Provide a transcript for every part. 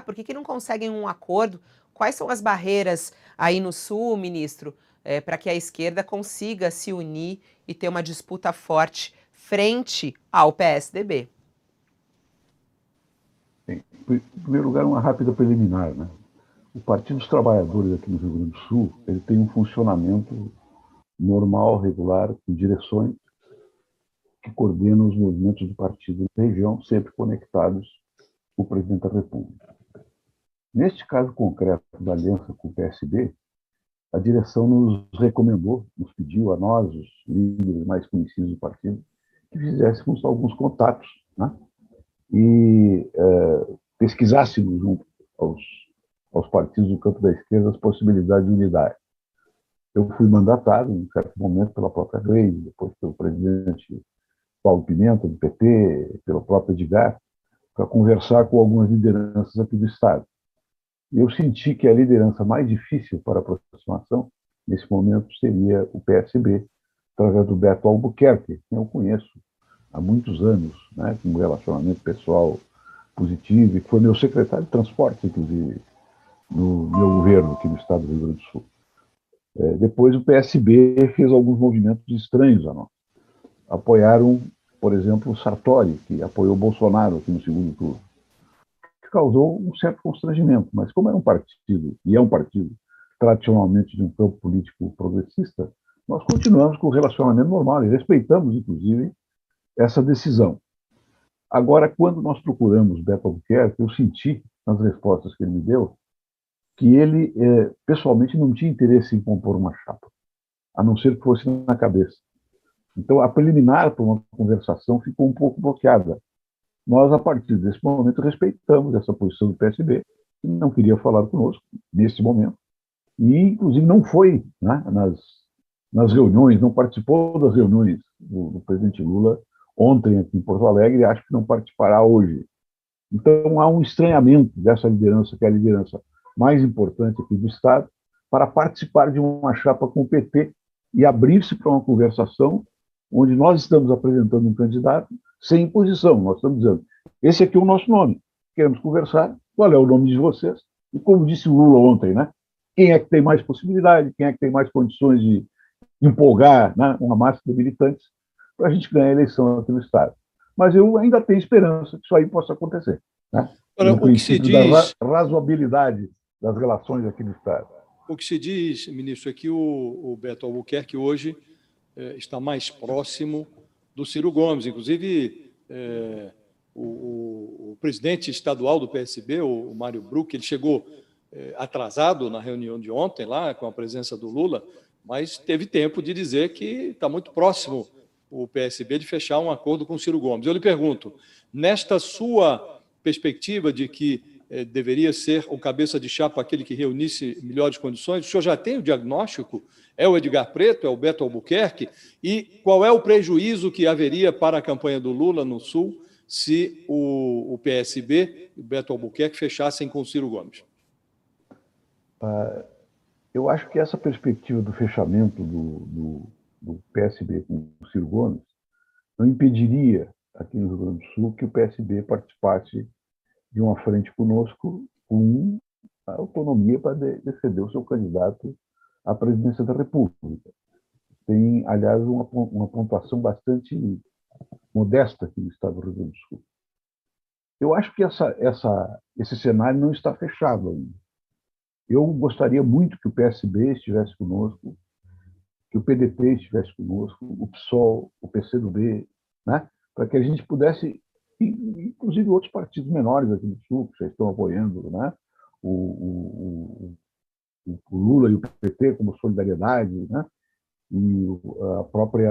Por que não conseguem um acordo? Quais são as barreiras aí no Sul, ministro, para que a esquerda consiga se unir e ter uma disputa forte frente ao PSDB? Bem, em primeiro lugar, uma rápida preliminar, né? O Partido dos Trabalhadores aqui no Rio Grande do Sul, ele tem um funcionamento normal, regular, com direções que coordenam os movimentos do partido na região, sempre conectados com o presidente da República. Neste caso concreto da aliança com o PSB, a direção nos recomendou, nos pediu a nós, os líderes mais conhecidos do partido, que fizéssemos alguns contatos, né? E pesquisássemos junto aos partidos do campo da esquerda as possibilidades de unidade. Eu fui mandatado, em certo momento, pela própria Gleisi, depois pelo presidente Paulo Pimenta, do PT, pelo próprio Edgar, para conversar com algumas lideranças aqui do Estado. E eu senti que a liderança mais difícil para a aproximação, nesse momento, seria o PSB, através do Beto Albuquerque, que eu conheço há muitos anos, né, com um relacionamento pessoal positivo, e que foi meu secretário de transporte, inclusive, no meu governo aqui no estado do Rio Grande do Sul. Depois o PSB fez alguns movimentos estranhos a nós. Apoiaram, por exemplo, o Sartori, que apoiou o Bolsonaro aqui no segundo turno, que causou um certo constrangimento, mas como era um partido, e é um partido tradicionalmente de um campo político progressista, nós continuamos com o relacionamento normal e respeitamos, inclusive, essa decisão. Agora, quando nós procuramos Beto Albuquerque, eu senti, nas respostas que ele me deu, que ele, pessoalmente, não tinha interesse em compor uma chapa, a não ser que fosse na cabeça. Então, a preliminar para uma conversação ficou um pouco bloqueada. Nós, a partir desse momento, respeitamos essa posição do PSB, que não queria falar conosco, nesse momento, e, inclusive, não foi, né, nas reuniões, não participou das reuniões do presidente Lula ontem aqui em Porto Alegre, e acho que não participará hoje. Então, há um estranhamento dessa liderança, que é a liderança mais importante aqui do Estado, para participar de uma chapa com o PT e abrir-se para uma conversação onde nós estamos apresentando um candidato sem imposição. Nós estamos dizendo, esse aqui é o nosso nome, queremos conversar, qual é o nome de vocês? E como disse o Lula ontem, né? Quem é que tem mais possibilidade, quem é que tem mais condições de empolgar, né, uma massa de militantes para a gente ganhar a eleição aqui no Estado. Mas eu ainda tenho esperança que isso aí possa acontecer, né? Agora, o princípio da razoabilidade das relações aqui no Estado. O que se diz, ministro, é que o Beto Albuquerque hoje está mais próximo do Ciro Gomes. Inclusive, o presidente estadual do PSB, o Mário Bruch, ele chegou atrasado na reunião de ontem, lá com a presença do Lula, mas teve tempo de dizer que está muito próximo o PSB de fechar um acordo com o Ciro Gomes. Eu lhe pergunto, nesta sua perspectiva de que deveria ser o cabeça de chapa aquele que reunisse melhores condições, o senhor já tem o diagnóstico? É o Edgar Preto, é o Beto Albuquerque? E qual é o prejuízo que haveria para a campanha do Lula no Sul se o PSB e o Beto Albuquerque fechassem com o Ciro Gomes? Eu acho que essa perspectiva do fechamento do PSB com o Ciro Gomes não impediria, aqui no Rio Grande do Sul, que o PSB participasse de uma frente conosco com a autonomia para defender o seu candidato à presidência da República. Tem, aliás, uma pontuação bastante modesta aqui no estado do Rio Grande do Sul. Eu acho que esse cenário não está fechado ainda. Eu gostaria muito que o PSB estivesse conosco, que o PDT estivesse conosco, o PSOL, o PCdoB, né? Para que a gente pudesse, inclusive outros partidos menores aqui do Sul, que já estão apoiando, né? O Lula e o PT como solidariedade, né? E o próprio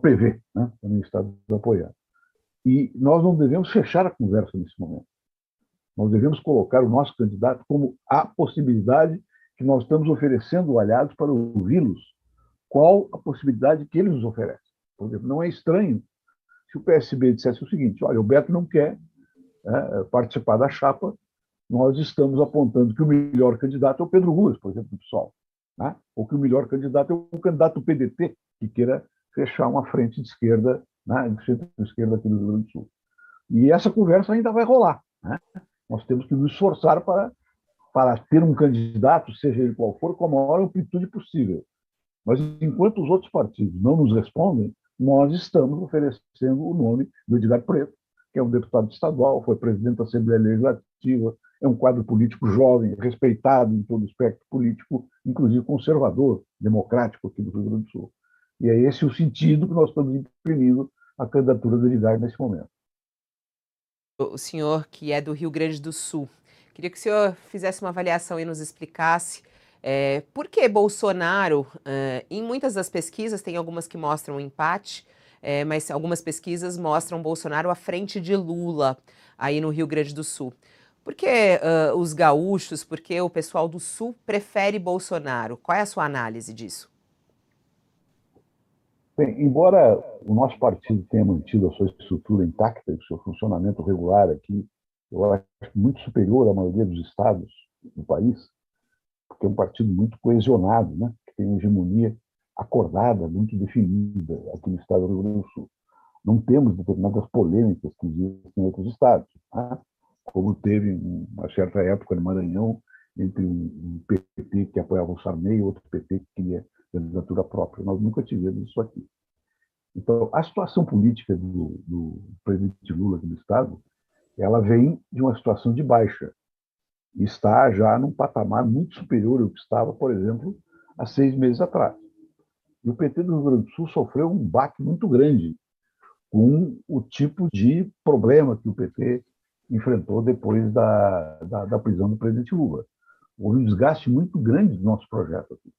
PV, né? Também está apoiando. E nós não devemos fechar a conversa nesse momento. Nós devemos colocar o nosso candidato como a possibilidade que nós estamos oferecendo aliados para ouvi-los. Qual a possibilidade que eles nos oferecem? Por exemplo, não é estranho se o PSB dissesse o seguinte, olha, o Beto não quer participar da chapa, nós estamos apontando que o melhor candidato é o Pedro Ruas, por exemplo, do PSOL, né? Ou que o melhor candidato é o candidato do PDT, que queira fechar uma frente de esquerda, né, de centro-esquerda aqui no Rio Grande do Sul. E essa conversa ainda vai rolar. né? Nós temos que nos esforçar para ter um candidato, seja ele qual for, com a maior amplitude possível. Mas, enquanto os outros partidos não nos respondem, nós estamos oferecendo o nome do Edgar Preto, que é um deputado estadual, foi presidente da Assembleia Legislativa, é um quadro político jovem, respeitado em todo o espectro político, inclusive conservador, democrático aqui do Rio Grande do Sul. E é esse o sentido que nós estamos imprimindo à candidatura do Edgar nesse momento. O senhor que é do Rio Grande do Sul, queria que o senhor fizesse uma avaliação e nos explicasse por que Bolsonaro, em muitas das pesquisas, tem algumas que mostram um empate, mas algumas pesquisas mostram Bolsonaro à frente de Lula, aí no Rio Grande do Sul. Por que os gaúchos, por que o pessoal do Sul prefere Bolsonaro? Qual é a sua análise disso? Bem, embora o nosso partido tenha mantido a sua estrutura intacta, o seu funcionamento regular aqui, eu acho muito superior à maioria dos estados do país, porque é um partido muito coesionado, né? Que tem uma hegemonia acordada, muito definida aqui no estado do Rio Grande do Sul. Não temos determinadas polêmicas que existem em outros estados, né? Como teve uma certa época no Maranhão, entre um PT que apoiava o Sarney e outro PT que queria candidatura própria. Nós nunca tivemos isso aqui. Então, a situação política do presidente Lula aqui do estado, ela vem de uma situação de baixa e está já num patamar muito superior ao que estava, por exemplo, há 6 meses atrás. E o PT do Rio Grande do Sul sofreu um baque muito grande com o tipo de problema que o PT enfrentou depois da prisão do presidente Lula. Houve um desgaste muito grande do nosso projeto aqui.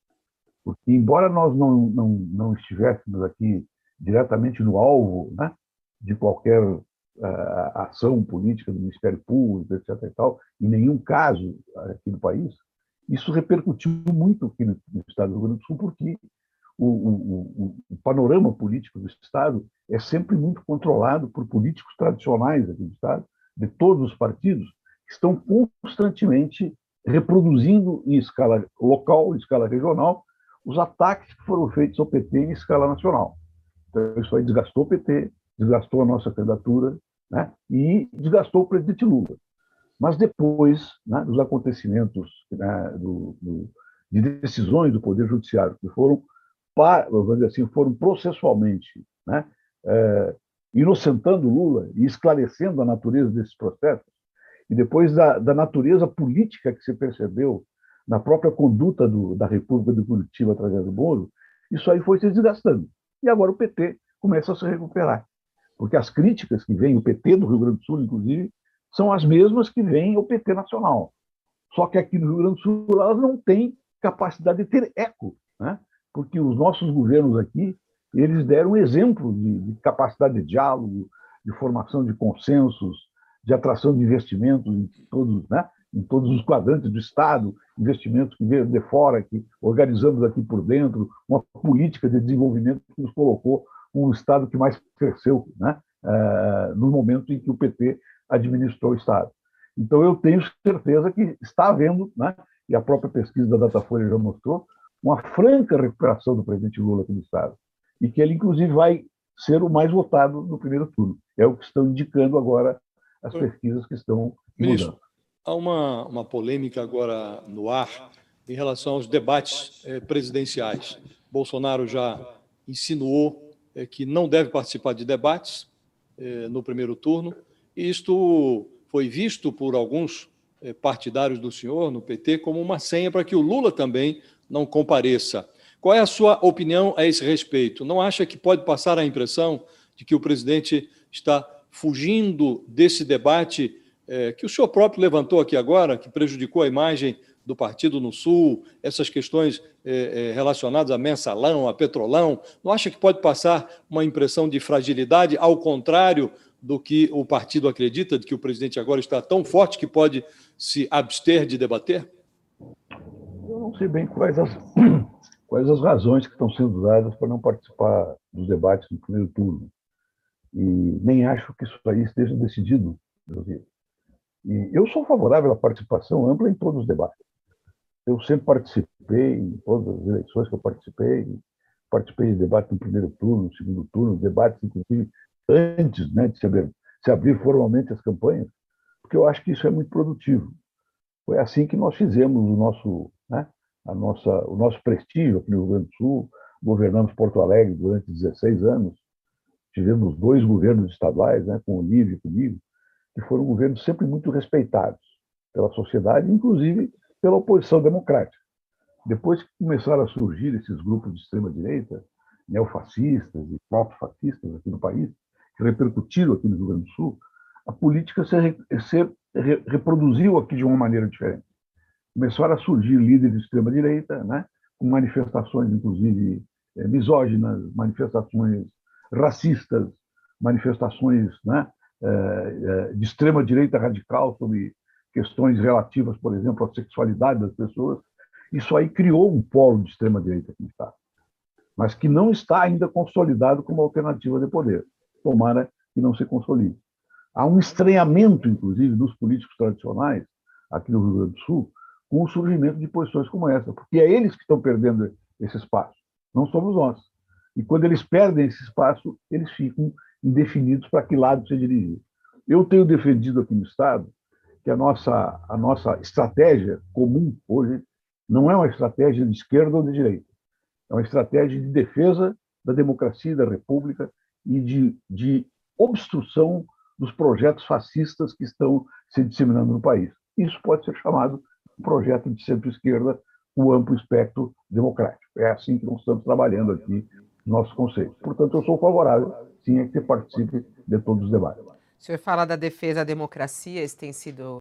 Porque, embora nós não estivéssemos aqui diretamente no alvo, né, de qualquer ação política do Ministério Público, etc. e tal, em nenhum caso aqui no país, isso repercutiu muito aqui no estado do Rio Grande do Sul, porque o panorama político do estado é sempre muito controlado por políticos tradicionais aqui do estado, de todos os partidos, que estão constantemente reproduzindo em escala local, em escala regional, os ataques que foram feitos ao PT em escala nacional. Então, isso aí desgastou o PT, desgastou a nossa candidatura, né, e desgastou o presidente Lula. Mas depois, né, dos acontecimentos, né, de decisões do Poder Judiciário que foram, vamos dizer assim, foram processualmente, né, inocentando Lula e esclarecendo a natureza desses processos, e depois da natureza política que se percebeu na própria conduta da República de Curitiba através do Moro, isso aí foi se desgastando. E agora o PT começa a se recuperar. Porque as críticas que vêm, o PT do Rio Grande do Sul, inclusive, são as mesmas que vêm ao PT nacional. Só que aqui no Rio Grande do Sul elas não têm capacidade de ter eco, né? Porque os nossos governos aqui, eles deram exemplo de capacidade de diálogo, de formação de consensos, de atração de investimentos em todos os quadrantes do Estado, investimentos que vieram de fora, que organizamos aqui por dentro, uma política de desenvolvimento que nos colocou um Estado que mais cresceu, né, no momento em que o PT administrou o Estado. Então, eu tenho certeza que está havendo, né, e a própria pesquisa da Datafolha já mostrou, uma franca recuperação do presidente Lula aqui no Estado, e que ele, inclusive, vai ser o mais votado no primeiro turno. É o que estão indicando agora as pesquisas que estão mudando. Há uma polêmica agora no ar em relação aos debates presidenciais. Bolsonaro já insinuou que não deve participar de debates no primeiro turno, e isto foi visto por alguns partidários do senhor, no PT, como uma senha para que o Lula também não compareça. Qual é a sua opinião a esse respeito? Não acha que pode passar a impressão de que o presidente está fugindo desse debate que o senhor próprio levantou aqui agora, que prejudicou a imagem do partido no Sul, essas questões relacionadas a mensalão, a petrolão? Não acha que pode passar uma impressão de fragilidade, ao contrário do que o partido acredita, de que o presidente agora está tão forte que pode se abster de debater? Eu não sei bem quais as razões que estão sendo dadas para não participar dos debates no primeiro turno. E nem acho que isso aí esteja decidido, Brasil. E eu sou favorável à participação ampla em todos os debates. Eu sempre participei em todas as eleições que eu participei de debate no primeiro turno, no segundo turno, debates, inclusive, antes, né, de se abrir formalmente as campanhas, porque eu acho que isso é muito produtivo. Foi assim que nós fizemos o nosso, né, o nosso prestígio aqui no Rio Grande do Sul. Governamos Porto Alegre durante 16 anos, tivemos 2 governos estaduais, né, com o Olívio e comigo, que foram governos sempre muito respeitados pela sociedade, inclusive pela oposição democrática. Depois que começaram a surgir esses grupos de extrema-direita, neofascistas e proto-fascistas aqui no país, que repercutiram aqui no Rio Grande do Sul, a política se reproduziu aqui de uma maneira diferente. Começaram a surgir líderes de extrema-direita, né, com manifestações, inclusive, misóginas, manifestações racistas, manifestações, né, de extrema-direita radical sobre questões relativas, por exemplo, à sexualidade das pessoas. Isso aí criou um polo de extrema-direita aqui no Estado, mas que não está ainda consolidado como alternativa de poder. Tomara que não se consolide. Há um estranhamento, inclusive, dos políticos tradicionais, aqui no Rio Grande do Sul, com o surgimento de posições como essa, porque é eles que estão perdendo esse espaço, não somos nós. E quando eles perdem esse espaço, eles ficam indefinidos para que lado se dirigir. Eu tenho defendido aqui no Estado que a nossa estratégia comum hoje não é uma estratégia de esquerda ou de direita, é uma estratégia de defesa da democracia, da república e de obstrução dos projetos fascistas que estão se disseminando no país. Isso pode ser chamado de projeto de centro-esquerda com amplo espectro democrático. É assim que nós estamos trabalhando aqui no nosso conceito. Portanto, eu sou favorável, sim, a que você participe de todos os debates. O senhor fala da defesa da democracia, esse tem sido